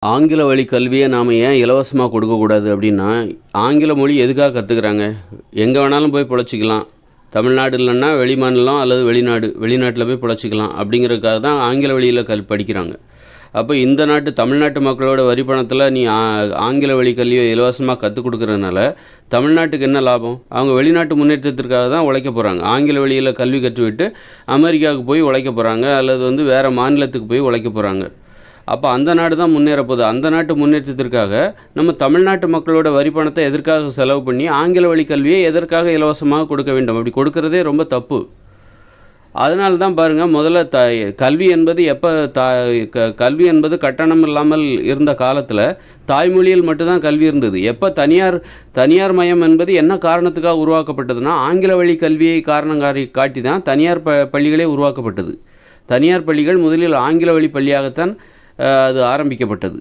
ஆங்கில வழி கல்வியை நாம் ஏன் இலவசமாக கொடுக்கக்கூடாது அப்படின்னா, ஆங்கில மொழி எதுக்காக கற்றுக்குறாங்க? எங்கே வேணாலும் போய் பொழைச்சிக்கலாம். தமிழ்நாடு இல்லைன்னா வெளிமாநிலம் அல்லது வெளிநாட்டில் போய் பொழைச்சிக்கலாம் அப்படிங்கிறதுக்காக தான் ஆங்கில வழியில் படிக்கிறாங்க. அப்போ இந்த தமிழ்நாட்டு மக்களோட வரி பணத்தில் நீ ஆங்கில வழி கல்வியை இலவசமாக கற்றுக் கொடுக்குறதுனால தமிழ்நாட்டுக்கு என்ன லாபம்? அவங்க வெளிநாட்டு முன்னேற்றத்திற்காக தான் உழைக்க போகிறாங்க. ஆங்கில வழியில் கல்வி கற்றுவிட்டு அமெரிக்காவுக்கு போய் உழைக்க போகிறாங்க, அல்லது வேறு மாநிலத்துக்கு போய் உழைக்க போகிறாங்க. அப்போ அந்த நாடு தான் முன்னேறப்போகுது. அந்த நாட்டு முன்னேற்றத்திற்காக நம்ம தமிழ்நாட்டு மக்களோட வரி பணத்தை எதற்காக செலவு பண்ணி ஆங்கில வழி கல்வியை எதற்காக இலவசமாக கொடுக்க வேண்டும்? அப்படி கொடுக்கறதே ரொம்ப தப்பு. அதனால தான் பாருங்கள், முதல்ல கல்வி என்பது கல்வி என்பது கட்டணம் இல்லாமல் இருந்த காலத்தில் தாய்மொழியில் மட்டும்தான் கல்வி இருந்தது. எப்போ தனியார் மயம் என்பது என்ன காரணத்துக்காக உருவாக்கப்பட்டதுன்னா, ஆங்கில வழி கல்வியை காரணம் காட்டி தான் தனியார் பள்ளிகளே உருவாக்கப்பட்டது. தனியார் பள்ளிகள் முதலில் ஆங்கில வழி பள்ளியாகத்தான் அது ஆரம்பிக்கப்பட்டது.